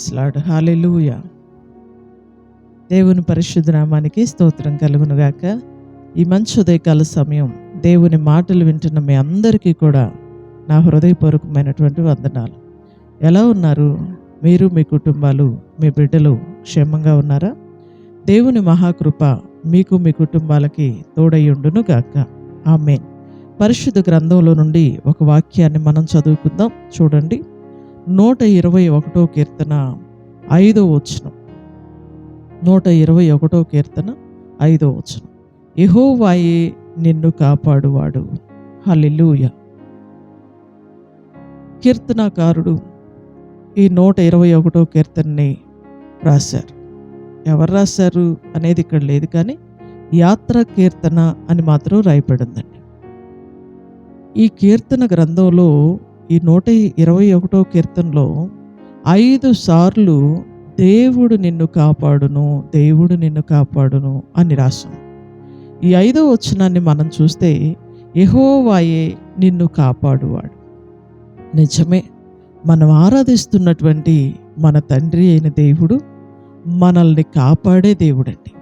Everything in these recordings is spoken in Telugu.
Praise lord. హల్లెలూయా. దేవుని పరిశుద్ధ నామానికి స్తోత్రం కలుగునుగాక. ఈ మంచి ఉదయకాల సమయం దేవుని మాటలు వింటున్న మీ అందరికీ కూడా నా హృదయపూర్వకమైనటువంటి వందనాలు. ఎలా ఉన్నారు? మీరు, మీ కుటుంబాలు, మీ బిడ్డలు క్షేమంగా ఉన్నారా? దేవుని మహాకృప మీకు, మీ కుటుంబాలకి తోడయ్యుండును గాక. ఆమేన్. పరిశుద్ధ గ్రంథంలో నుండి ఒక వాక్యాన్ని మనం చదువుకుందాం. చూడండి, 121 కీర్తన 5వ వచనం. 121 కీర్తన 5వ వచనం. యెహోవాయే నిన్ను కాపాడువాడు. హల్లెలూయా. కీర్తనాకారుడు ఈ 121 కీర్తనని రాశారు. ఎవరు రాశారు అనేది ఇక్కడ లేదు, కానీ యాత్రా కీర్తన అని మాత్రం రాయబడిందండి. ఈ కీర్తన గ్రంథంలో ఈ 121 కీర్తనలో 5 సార్లు దేవుడు నిన్ను కాపాడును, దేవుడు నిన్ను కాపాడును అని రాశాం. ఈ 5వ వచనాన్ని మనం చూస్తే యెహోవాయే నిన్ను కాపాడువాడు. నిజమే, మనం ఆరాధిస్తున్నటువంటి మన తండ్రి అయిన దేవుడు మనల్ని కాపాడే దేవుడండి.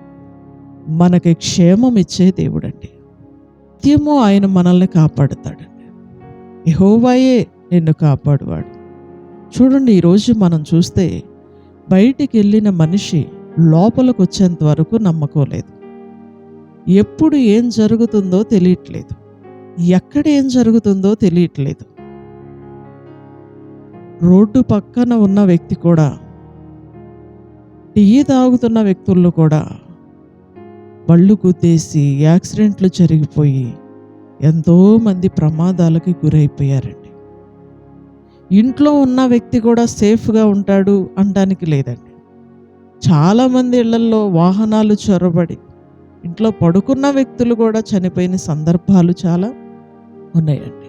మనకి క్షేమం ఇచ్చే దేవుడండి. నిత్యము ఆయన మనల్ని కాపాడుతాడండి. యెహోవాయే నిన్ను కాపాడువాడు. చూడండి, ఈరోజు మనం చూస్తే బయటికి వెళ్ళిన మనిషి లోపలికి వచ్చేంత వరకు నమ్మకం లేదు. ఎప్పుడు ఏం జరుగుతుందో తెలియట్లేదు, ఎక్కడ ఏం జరుగుతుందో తెలియట్లేదు. రోడ్డు పక్కన ఉన్న వ్యక్తి కూడా, టీ తాగుతున్న వ్యక్తుల్లో కూడా బళ్ళు గుద్దేసి యాక్సిడెంట్లు జరిగిపోయి ఎంతోమంది ప్రమాదాలకి గురైపోయారండి. ఇంట్లో ఉన్న వ్యక్తి కూడా సేఫ్గా ఉంటాడు అనడానికి లేదండి. చాలామంది ఇళ్లల్లో వాహనాలు చొరబడి ఇంట్లో పడుకున్న వ్యక్తులు కూడా చనిపోయిన సందర్భాలు చాలా ఉన్నాయండి.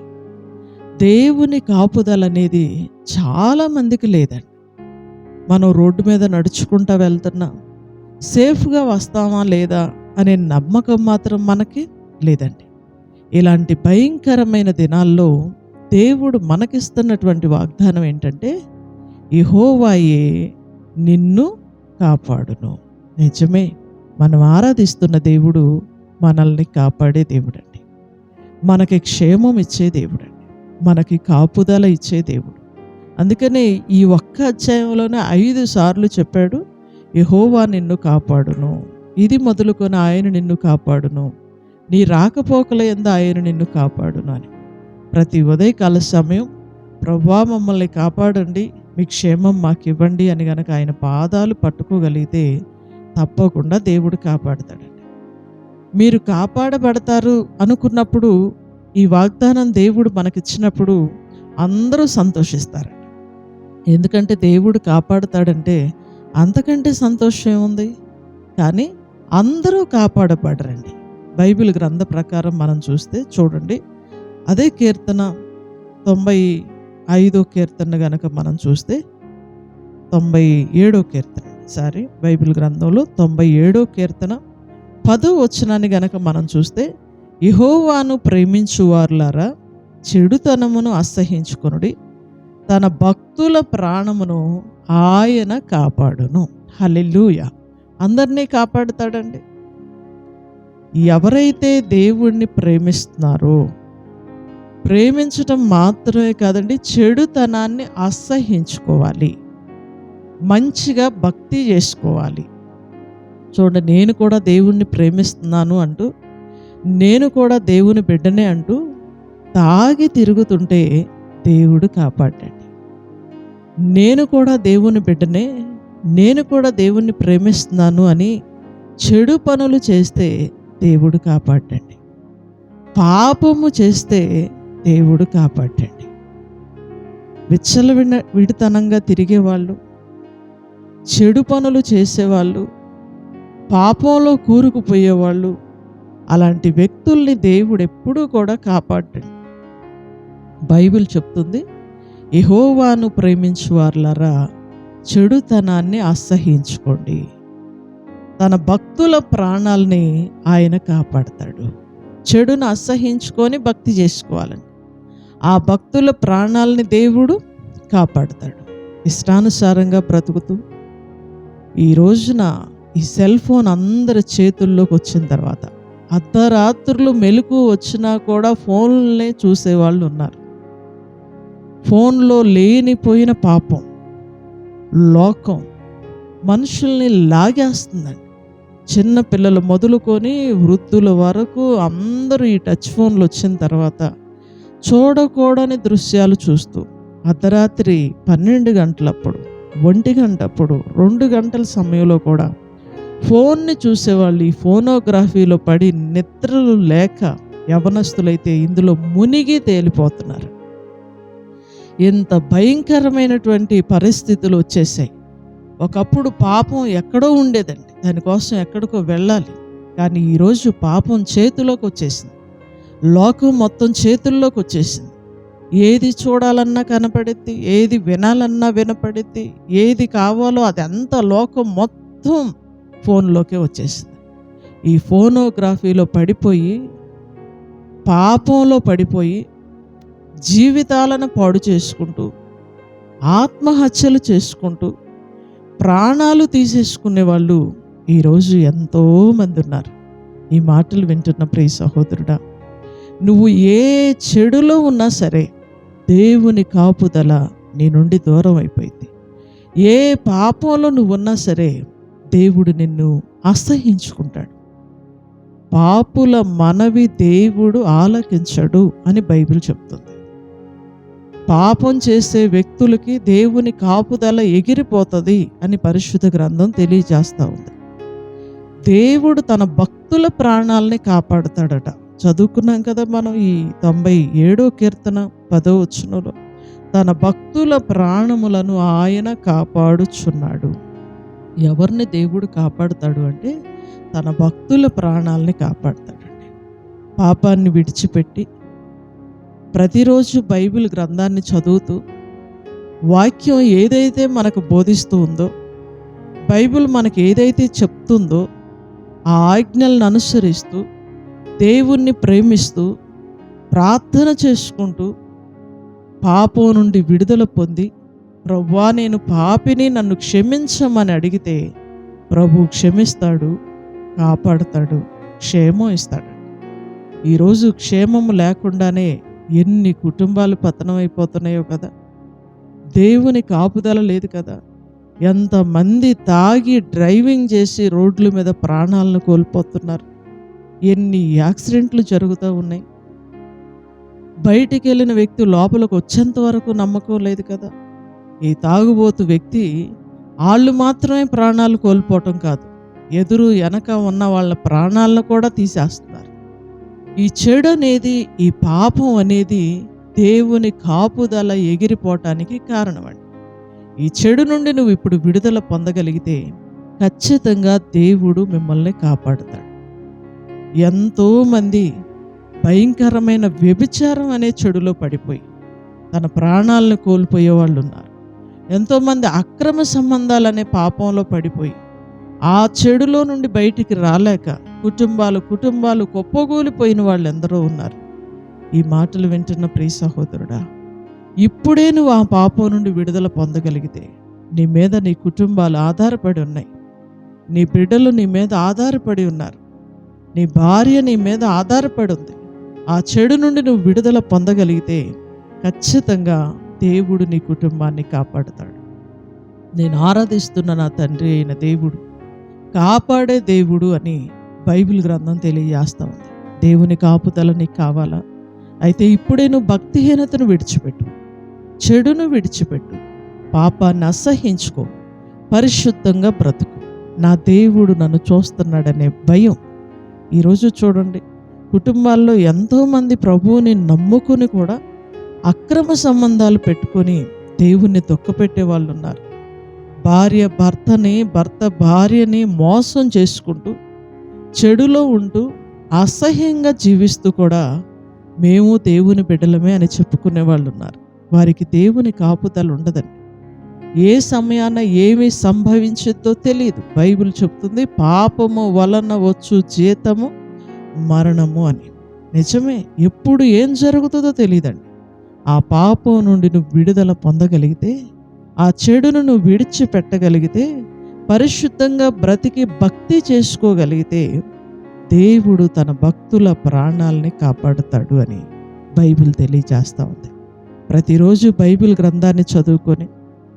దేవుని కాపుదల అనేది చాలామందికి లేదండి. మనం రోడ్డు మీద నడుచుకుంటూ వెళ్తున్నా సేఫ్గా వస్తామా లేదా అనే నమ్మకం మాత్రం మనకి లేదండి. ఇలాంటి భయంకరమైన దినాల్లో దేవుడు మనకిస్తున్నటువంటి వాగ్దానం ఏంటంటే, యెహోవాయే నిన్ను కాపాడును. నిజమే, మనం ఆరాధిస్తున్న దేవుడు మనల్ని కాపాడే దేవుడండి. మనకి క్షేమం ఇచ్చే దేవుడండి. మనకి కాపుదల ఇచ్చే దేవుడు. అందుకనే ఈ ఒక్క అధ్యాయంలోనే 5 సార్లు చెప్పాడు, యెహోవా నిన్ను కాపాడును. ఇది మొదలుకొని ఆయన నిన్ను కాపాడును, నీ రాకపోకల యందు ఆయన నిన్ను కాపాడును అని. ప్రతి ఉదయకాల సమయం ప్రభువా మమ్మల్ని కాపాడండి, మీ క్షేమం మాకు ఇవ్వండి అని గనక ఆయన పాదాలు పట్టుకోగలిగితే తప్పకుండా దేవుడు కాపాడతాడండి. మీరు కాపాడబడతారు అనుకున్నప్పుడు, ఈ వాగ్దానం దేవుడు మనకిచ్చినప్పుడు అందరూ సంతోషిస్తారండి. ఎందుకంటే దేవుడు కాపాడుతాడంటే అంతకంటే సంతోషం ఏముంది? కానీ అందరూ కాపాడబడరండి. బైబిల్ గ్రంథ ప్రకారం మనం చూస్తే చూడండి, అదే కీర్తన 95వ కీర్తన గనక మనం చూస్తే 97వ కీర్తన బైబిల్ గ్రంథంలో 97వ కీర్తన 10వ వచనాన్ని గనక మనం చూస్తే, యెహోవాను ప్రేమించువారులారా చెడుతనమును అసహ్యించుకొనుడి, తన భక్తుల ప్రాణమును ఆయన కాపాడును. హల్లెలూయా. అందరినీ కాపాడుతాడండి. ఎవరైతే దేవుణ్ణి ప్రేమిస్తున్నారో, ప్రేమించటం మాత్రమే కాదండి, చెడుతనాన్ని అసహ్యించుకోవాలి, మంచిగా భక్తి చేసుకోవాలి. చూడండి, నేను కూడా దేవుణ్ణి ప్రేమిస్తున్నాను అంటూ, నేను కూడా దేవుని బిడ్డనే అంటూ తాగి తిరుగుతుంటే దేవుడు కాపాడండి. నేను కూడా దేవుని బిడ్డనే, నేను కూడా దేవుణ్ణి ప్రేమిస్తున్నాను అని చెడు పనులు చేస్తే దేవుడు కాపాడండి. పాపము చేస్తే దేవుడు కాపాడండి. విచ్చలవిడితనంగా తిరిగేవాళ్ళు, చెడు పనులు చేసేవాళ్ళు, పాపంలో కూరుకుపోయేవాళ్ళు, అలాంటి వ్యక్తుల్ని దేవుడు ఎప్పుడూ కూడా కాపాడండి. బైబిల్ చెప్తుంది, యెహోవాను ప్రేమించువారులారా చెడుతనాన్ని అసహ్యించుకోండి, తన భక్తుల ప్రాణాలని ఆయన కాపాడతాడు. చెడును అసహ్యించుకొని భక్తి చేసుకోవాలండి. ఆ భక్తుల ప్రాణాలని దేవుడు కాపాడతాడు. ఇష్టానుసారంగా బ్రతుకుతూ ఈ రోజున ఈ సెల్ ఫోన్ అందరి చేతుల్లోకి వచ్చిన తర్వాత అర్ధరాత్రులు మెలకువ వచ్చినా కూడా ఫోన్లనే చూసేవాళ్ళు ఉన్నారు. ఫోన్లో లేనిపోయిన పాపం, లోకం మనుషుల్ని లాగేస్తుందండి. చిన్న పిల్లలు మొదలుకొని వృద్ధుల వరకు అందరూ ఈ టచ్ ఫోన్లు వచ్చిన తర్వాత చూడకూడని దృశ్యాలు చూస్తూ అర్ధరాత్రి 12 గంటలప్పుడు, 1 గంటప్పుడు, 2 గంటల సమయంలో కూడా ఫోన్ని చూసేవాళ్ళు ఈ ఫోనోగ్రఫీలో పడి నిద్రలు లేక యవనస్తులైతే ఇందులో మునిగి తేలిపోతున్నారు. ఇంత భయంకరమైనటువంటి పరిస్థితులు వచ్చేసాయి. ఒకప్పుడు పాపం ఎక్కడో ఉండేదండి, దానికోసం ఎక్కడికో వెళ్ళాలి. కానీ ఈరోజు పాపం చేతిలోకి వచ్చేసింది, లోకం మొత్తం చేతుల్లోకి వచ్చేసింది. ఏది చూడాలన్నా కనపడిద్ది, ఏది వినాలన్నా వినపడిద్ది, ఏది కావాలో అది అంతా లోకం మొత్తం ఫోన్లోకే వచ్చేసింది. ఈ ఫోనోగ్రఫీలో పడిపోయి, పాపంలో పడిపోయి జీవితాలను పాడు చేసుకుంటూ, ఆత్మహత్యలు చేసుకుంటూ, ప్రాణాలు తీసేసుకునే వాళ్ళు ఈరోజు ఎంతోమంది ఉన్నారు. ఈ మాటలు వింటున్న ప్రియ సహోదరుడా, నువ్వు ఏ చెడులో ఉన్నా సరే దేవుని కాపుదల నీ నుండి దూరం అయిపోయింది. ఏ పాపంలో నువ్వు ఉన్నా సరే దేవుడు నిన్ను అసహించుకుంటాడు. పాపుల మనవి దేవుడు ఆలకించడు అని బైబిల్ చెప్తుంది. పాపం చేసే వ్యక్తులకి దేవుని కాపుదల ఎగిరిపోతుంది అని పరిశుద్ధ గ్రంథం తెలియజేస్తూ ఉంది. దేవుడు తన భక్తుల ప్రాణాలని కాపాడుతాడట. చదువుకున్నాం కదా మనం ఈ 97వ కీర్తన 10వ వచనంలో, తన భక్తుల ప్రాణములను ఆయన కాపాడుచున్నాడు. ఎవరిని దేవుడు కాపాడుతాడు అంటే తన భక్తుల ప్రాణాలని కాపాడుతాడండి. పాపాన్ని విడిచిపెట్టి ప్రతిరోజు బైబిల్ గ్రంథాన్ని చదువుతూ, వాక్యం ఏదైతే మనకు బోధిస్తూ ఉందో, బైబిల్ మనకు ఏదైతే చెప్తుందో ఆ ఆజ్ఞలను అనుసరిస్తూ, దేవుణ్ణి ప్రేమిస్తూ, ప్రార్థన చేసుకుంటూ, పాపం నుండి విడుదల పొంది, ప్రభువా నేను పాపిని, నన్ను క్షమించమని అడిగితే ప్రభు క్షమిస్తాడు, కాపాడుతాడు, క్షేమం ఇస్తాడు. ఈరోజు క్షేమము లేకుండానే ఎన్ని కుటుంబాలు పతనం అయిపోతున్నాయో కదా. దేవుని కాపుదల లేదు కదా. ఎంతమంది తాగి డ్రైవింగ్ చేసి రోడ్ల మీద ప్రాణాలను కోల్పోతున్నారు. ఎన్ని యాక్సిడెంట్లు జరుగుతూ ఉన్నాయి. బయటికి వెళ్ళిన వ్యక్తి లోపలికి వచ్చేంత వరకు నమ్మకం లేదు కదా. ఈ తాగుబోతు వ్యక్తి వాళ్ళు మాత్రమే ప్రాణాలు కోల్పోవటం కాదు, ఎదురు వెనక ఉన్న వాళ్ళ ప్రాణాలను కూడా తీసేస్తున్నారు. ఈ చెడు అనేది, ఈ పాపం అనేది దేవుని కాపుదల ఎగిరిపోవటానికి కారణమండి. ఈ చెడు నుండి నువ్వు ఇప్పుడు విడుదల పొందగలిగితే ఖచ్చితంగా దేవుడు మిమ్మల్ని కాపాడుతాడు. ఎంతోమంది భయంకరమైన వ్యభిచారం అనే చెడులో పడిపోయి తన ప్రాణాలను కోల్పోయే వాళ్ళు ఉన్నారు. ఎంతోమంది అక్రమ సంబంధాలనే పాపంలో పడిపోయి ఆ చెడులో నుండి బయటికి రాలేక కుటుంబాలు కుప్పగూలిపోయిన వాళ్ళు ఎందరో ఉన్నారు. ఈ మాటలు వింటున్న ప్రియ సహోదరుడా, ఇప్పుడే నువ్వు ఆ పాపం నుండి విడుదల పొందగలిగితే నీ మీద నీ కుటుంబాలు ఆధారపడి ఉన్నాయి, నీ బిడ్డలు నీ మీద ఆధారపడి ఉన్నారు, నీ భార్య నీ మీద ఆధారపడి ఉంది. ఆ చెడు నుండి నువ్వు విడుదల పొందగలిగితే ఖచ్చితంగా దేవుడు నీ కుటుంబాన్ని కాపాడుతాడు. నేను ఆరాధిస్తున్న నా తండ్రి అయిన దేవుడు కాపాడే దేవుడు అని బైబిల్ గ్రంథం తెలియజేస్తూ ఉంది. దేవుని కాపుదల నీకు కావాలా? అయితే ఇప్పుడే నువ్వు భక్తిహీనతను విడిచిపెట్టు, చెడును విడిచిపెట్టు, పాపాన్ని అసహించుకో, పరిశుద్ధంగా బ్రతుకు. నా దేవుడు నన్ను చూస్తున్నాడనే భయం. ఈరోజు చూడండి, కుటుంబాల్లో ఎంతోమంది ప్రభువుని నమ్ముకుని కూడా అక్రమ సంబంధాలు పెట్టుకొని దేవుణ్ణి దుఃఖపెట్టే వాళ్ళు ఉన్నారు. భార్య భర్తని, భర్త భార్యని మోసం చేసుకుంటూ, చెడులో ఉంటూ, అసహ్యంగా జీవిస్తూ కూడా మేము దేవుని బిడ్డలమే అని చెప్పుకునే వాళ్ళు ఉన్నారు. వారికి దేవుని కాపుదల ఉండదండి. ఏ సమయాన ఏమి సంభవించిద్దో తెలియదు. బైబిల్ చెప్తుంది, పాపము వలన వచ్చు జీతము మరణము అని. నిజమే, ఎప్పుడు ఏం జరుగుతుందో తెలియదండి. ఆ పాపం నుండి నువ్వు విడుదల పొందగలిగితే ఆ చెడును నువ్వు విడిచిపెట్టగలిగితే, పరిశుద్ధంగా బ్రతికి భక్తి చేసుకోగలిగితే దేవుడు తన భక్తుల ప్రాణాలని కాపాడుతాడు అని బైబిల్ తెలియజేస్తూ ఉంది. ప్రతిరోజు బైబిల్ గ్రంథాన్ని చదువుకొని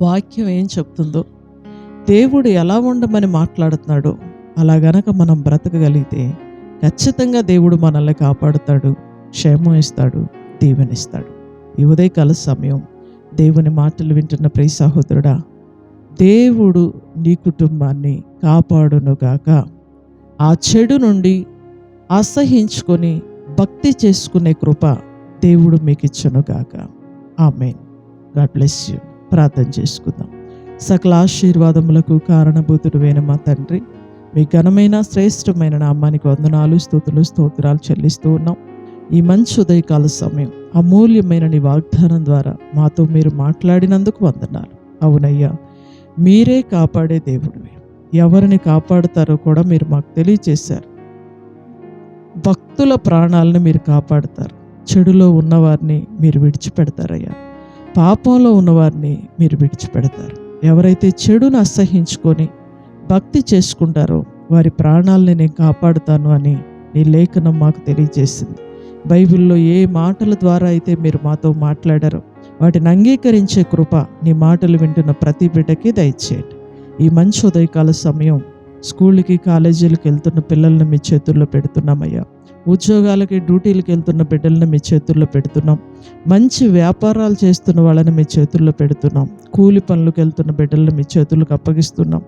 వాక్యం ఏం చెప్తుందో, దేవుడు ఎలా ఉండమని మాట్లాడుతున్నాడో అలా గనక మనం బ్రతకగలిగితే ఖచ్చితంగా దేవుడు మనల్ని కాపాడుతాడు, క్షేమం ఇస్తాడు, దీవెనిస్తాడు. ఈ ఉదయకాల సమయం దేవుని మాటలు వింటున్న ప్రియ సహోదరుడా, దేవుడు నీ కుటుంబాన్ని కాపాడునుగాక. ఆ చెడు నుండి అసహించుకొని భక్తి చేసుకునే కృప దేవుడు మీకు ఇచ్చునుగాక. ఆమేన్. God bless you. ప్రార్థన చేసుకుందాం. సకల ఆశీర్వాదములకు కారణభూతుడైన మా తండ్రి, మీ ఘనమైన శ్రేష్టమైన నామానికి వందనాలు, స్తుతులు, స్తోత్రాలు చెల్లిస్తూ ఉన్నాం. ఈ మంచి ఉదయకాల సమయం అమూల్యమైన నీ వాగ్దానం ద్వారా మాతో మీరు మాట్లాడినందుకు వందనాలు. అవునయ్యా, మీరే కాపాడే దేవుడివి. ఎవరిని కాపాడుతారో కూడా మీరు మాకు తెలియచేశారు. భక్తుల ప్రాణాలను మీరు కాపాడుతారు. చెడులో ఉన్నవారిని మీరు విడిచిపెడతారయ్యా. పాపంలో ఉన్నవారిని మీరు విడిచిపెడతారు. ఎవరైతే చెడును అసహించుకొని భక్తి చేసుకుంటారో వారి ప్రాణాలని నేను కాపాడుతాను అని నీ లేఖనం మాకు తెలియజేసింది. బైబిల్లో ఏ మాటల ద్వారా అయితే మీరు మాతో మాట్లాడారో వాటిని అంగీకరించే కృప నీ మాటలు వింటున్న ప్రతి బిడ్డకి దయచేయండి. ఈ మంచి ఉదయకాల సమయం స్కూళ్ళకి, కాలేజీలకు వెళ్తున్న పిల్లల్ని మీ చేతుల్లో పెడుతున్నామయ్యా. ఉద్యోగాలకి, డ్యూటీలకు వెళ్తున్న బిడ్డలను మీ చేతుల్లో పెడుతున్నాం. మంచి వ్యాపారాలు చేస్తున్న వాళ్ళని మీ చేతుల్లో పెడుతున్నాం. కూలి పనులకు వెళ్తున్న బిడ్డలను మీ చేతులకు అప్పగిస్తున్నాం.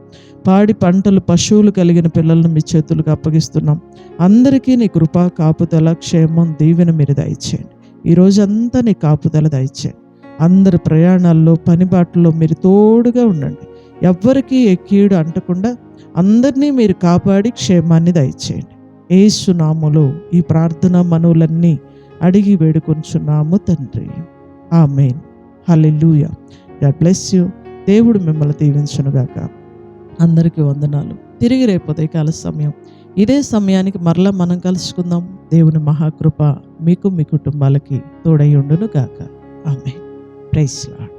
పాడి పంటలు, పశువులు కలిగిన పిల్లలను మీ చేతులకు అప్పగిస్తున్నాం. అందరికీ నీ కృప, కాపుదల, క్షేమం, దీవెన మీరు దయచేయండి. ఈరోజంతా నీ కాపుదల దయచేయండి. అందరి ప్రయాణాల్లో, పనిబాట్లలో మీరు తోడుగా ఉండండి. ఎవ్వరికీ ఏ కీడు అంటకుండా అందరినీ మీరు కాపాడి క్షేమాన్ని దయచేయండి. యేసు నామములో ఈ ప్రార్థన మనవులన్నీ అడిగి వేడుకొంచున్నాము తండ్రి. Amen. Hallelujah. God bless you. దేవుడు మిమ్మల్ని దీవించునుగాక. అందరికీ వందనాలు. తిరిగి రేపు ఉదయకాల సమయం ఇదే సమయానికి మరలా మనం కలుసుకుందాం. దేవుని మహాకృప మీకు, మీ కుటుంబాలకి తోడై ఉండును గాక. ఆమేన్. Praise lord.